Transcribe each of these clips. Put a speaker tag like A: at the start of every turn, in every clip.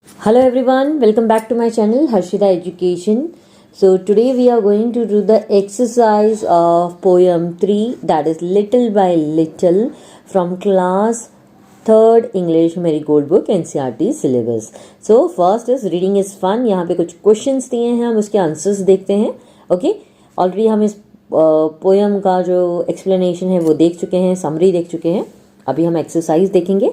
A: Hello everyone, welcome back to my channel Harshita Education. So today we are going to do the exercise of poem 3, that is Little by Little, from class 3rd English Marigold book NCERT syllabus. So first is reading is fun. यहाँ पे कुछ questions दिए हैं, हम उसके answers देखते हैं. Okay, already हम इस पोएम का जो explanation है वो देख चुके हैं, summary देख चुके हैं. अभी हम exercise देखेंगे.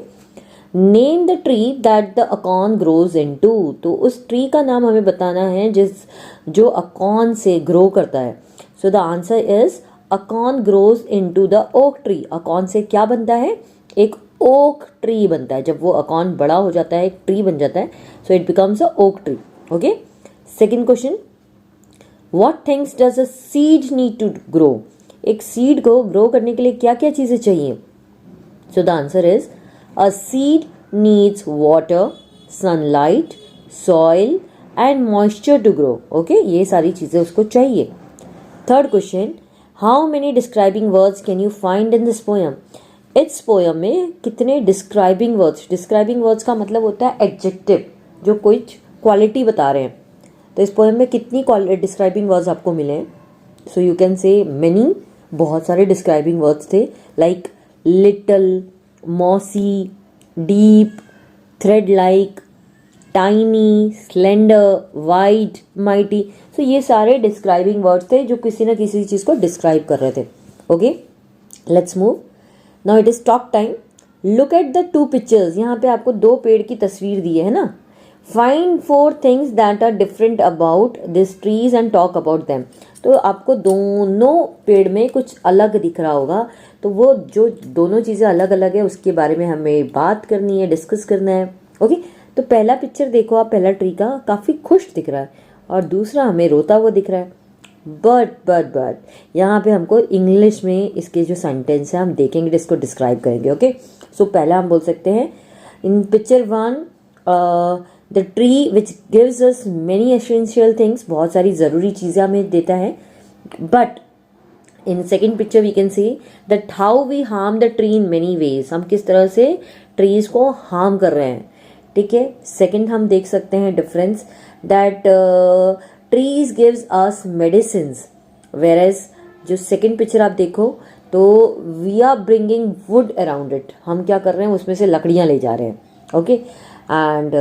A: Name the tree that the अकॉर्न grows into. तो उस ट्री का नाम हमें बताना है जो अकॉर्न से ग्रो करता है. सो the answer is अकॉर्न grows into the oak tree. अकॉर्न से क्या बनता है? एक ओक ट्री बनता है. जब वो अकॉर्न बड़ा हो जाता है, एक ट्री बन जाता है, so it becomes a oak tree. Okay, second question, what things does a seed need to grow. एक सीड को ग्रो करने के लिए क्या क्या चीजें चाहिए? So the answer is a seed needs water, sunlight, soil and moisture to grow. Okay, ये सारी चीजें उसको चाहिए. Third question, how many describing words can you find in this poem? इस पोएम में कितने डिस्क्राइबिंग वर्ड्स का मतलब होता है एडजेक्टिव, जो कोई क्वालिटी बता रहे हैं. तो इस पोएम में कितनी डिस्क्राइबिंग वर्ड्स आपको मिले हैं? So you can say many. बहुत सारे डिस्क्राइबिंग वर्ड्स थे, like little, mossy, deep, thread like, tiny, slender, wide, mighty. So ये सारे डिस्क्राइबिंग वर्ड्स थे जो किसी ना किसी चीज को डिस्क्राइब कर रहे थे. Okay, let's move. Now it is talk time. Look at the two pictures. यहाँ पे आपको दो पेड़ की तस्वीर दी है ना. Find 4 things that are different about this trees and talk about them. तो आपको दोनों पेड़ में कुछ अलग दिख रहा होगा, तो वो जो दोनों चीज़ें अलग अलग है उसके बारे में हमें बात करनी है, डिस्कस करना है. ओके, तो पहला पिक्चर देखो आप, पहला ट्री का काफ़ी खुश दिख रहा है और दूसरा हमें रोता हुआ दिख रहा है. बट यहाँ पे हमको इंग्लिश में इसके जो सेंटेंस है हम देखेंगे, इसको डिस्क्राइब करेंगे. ओके, सो पहला हम बोल सकते हैं in picture 1 the tree which gives us many essential things. बहुत सारी ज़रूरी चीज़ें हमें देता है. But in second picture we can see that how we harm the tree in many ways. हम किस तरह से ट्रीज को हार्म कर रहे हैं. ठीक है, सेकेंड हम देख सकते हैं difference, that trees gives us medicines, whereas जो सेकेंड पिक्चर आप देखो तो we are bringing wood around it. हम क्या कर रहे हैं, उसमें से लकड़ियाँ ले जा रहे हैं. ओके, एंड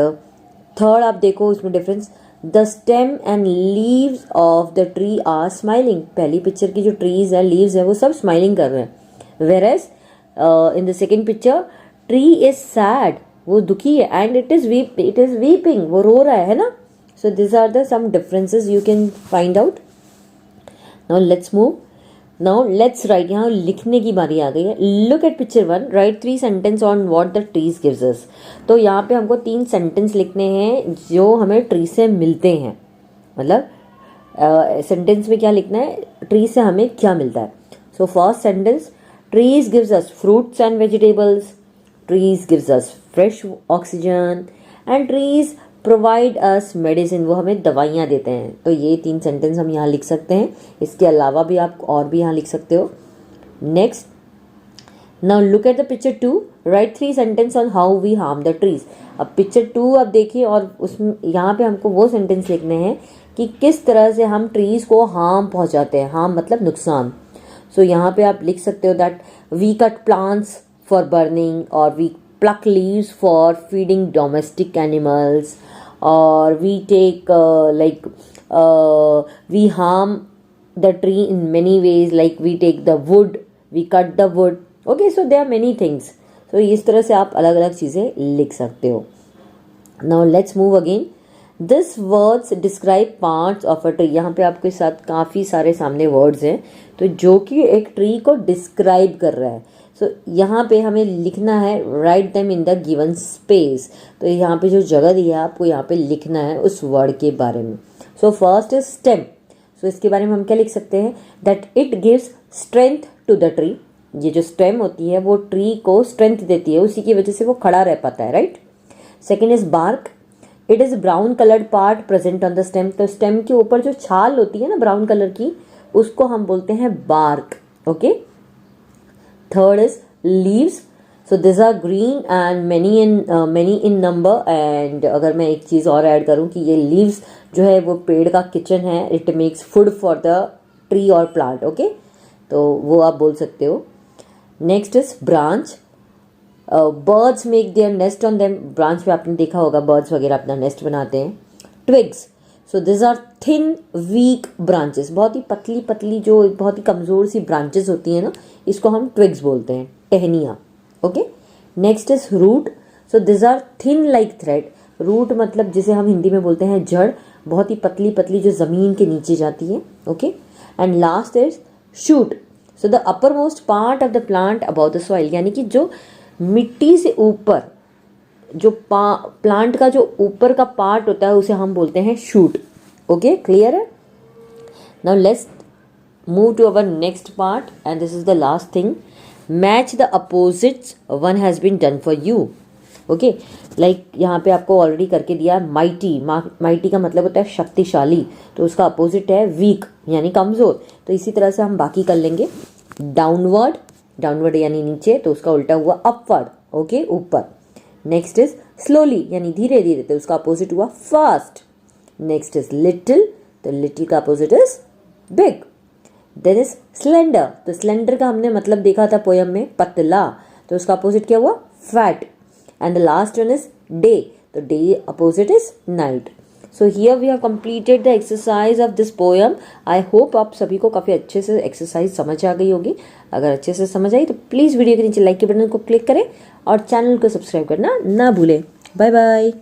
A: थर्ड आप देखो उसमें difference, the stem and leaves of the tree are smiling. पहली पिक्चर की जो ट्रीज है, लीव्स है, वो सब स्माइलिंग कर रहे हैं. Whereas in the second picture tree is sad, वो दुखी है, एंड इट इज वीपिंग, वो रो रहा है ना. So this are the some differences you can find out. Now let's move. Now let's write. यहाँ लिखने की बारी आ गई है. Look at picture 1, write 3 sentence on what the trees gives us. तो यहाँ पे हमको 3 सेंटेंस लिखने हैं जो हमें ट्री से मिलते हैं. मतलब सेंटेंस में क्या लिखना है, ट्री से हमें क्या मिलता है. So first sentence, trees gives us fruits and vegetables, trees gives us fresh oxygen, and trees provide us medicine, वो हमें दवाइयाँ देते हैं. तो ये 3 सेंटेंस हम यहाँ लिख सकते हैं. इसके अलावा भी आप और भी यहाँ लिख सकते हो. Next, now look at the picture 2, write 3 sentence on how we harm the trees. अब पिक्चर 2 आप देखिए और उसमें यहाँ पे हमको वो सेंटेंस लिखने हैं कि किस तरह से हम ट्रीज को हार्म पहुँचाते हैं. हार्म मतलब नुकसान. सो यहाँ पे आप लिख सकते हो that we cut plants for burning, और we pluck leaves for feeding domestic animals, or we take we harm the tree in many ways, like we take the wood, we cut the wood. Okay, so there are many things. So इस तरह से आप अलग अलग चीज़ें लिख सकते हो. Now let's move again. This words describe parts of a tree. यहाँ पे आपके साथ काफ़ी सारे सामने वर्ड्स हैं तो जो कि एक ट्री को डिस्क्राइब कर रहा है. सो यहाँ पे हमें लिखना है write them in the given space. तो यहाँ पे जो जगह दी है आपको यहाँ पे लिखना है उस वर्ड के बारे में. So first is stem. So इसके बारे में हम क्या लिख सकते हैं, that it gives strength to the tree. ये जो स्टेम होती है वो ट्री को स्ट्रेंथ देती है, उसी की वजह से वो खड़ा रह पाता है. Right. Second is bark. It is brown coloured part present on the stem. तो स्टेम के ऊपर जो छाल होती है ना ब्राउन कलर की, उसको हम बोलते हैं bark. Okay. Third is leaves. So this are green and many in number. And अगर मैं एक चीज़ और ऐड करूँ कि ये लीव्स जो है वो पेड़ का किचन है, it makes food for the tree और प्लांट। ओके, तो वो आप बोल सकते हो। Next is branch. Birds make their nest on them. Branch पे आपने देखा होगा बर्ड्स वगैरह अपना नेस्ट बनाते हैं। Twigs, so this are thin weak branches. बहुत ही पतली पतली जो बहुत ही कमज़ोर सी ब्रांचेस होती हैं ना, इसको हम ट्विग्स बोलते हैं, टहनियाँ। Okay, next is root. So this are thin like thread. Root मतलब जिसे हम हिंदी में बोलते हैं जड़, बहुत ही पतली पतली जो ज़मीन के नीचे जाती है। Okay, and last is shoot. So the upper most part of the plant about the soil, यानी कि जो मिट्टी से ऊपर जो प्लांट का जो ऊपर का पार्ट होता है उसे हम बोलते हैं शूट। ओके, क्लियर है? Now let's move to our next part and this is the last thing. Match the opposites one has been done for you. Okay, like यहाँ पे आपको ऑलरेडी करके दिया माइटी। माइटी का मतलब होता है शक्तिशाली, तो उसका अपोजिट है वीक यानी कमज़ोर। तो इसी तरह से हम बाकी कर लेंगे। डाउनवर्ड, डाउनवर्ड यानी नीचे, तो उसका उल्टा हुआ अपवर्ड। ओके, ऊपर। नेक्स्ट इज स्लोली यानी धीरे धीरे, तो उसका अपोजिट हुआ फास्ट। नेक्स्ट इज लिटिल, तो लिटिल का opposite is big. Then is slender, तो स्लेंडर का हमने मतलब देखा था पोयम में, पतला, तो उसका अपोजिट क्या हुआ? Fat. And the last one is day, तो day opposite is night. So here we have completed the exercise of this poem. I hope आप सभी को काफ़ी अच्छे से एक्सरसाइज समझ आ गई होगी। अगर अच्छे से समझ आई तो प्लीज़ वीडियो के नीचे लाइक के बटन को क्लिक करें और चैनल को सब्सक्राइब करना ना भूलें। Bye bye.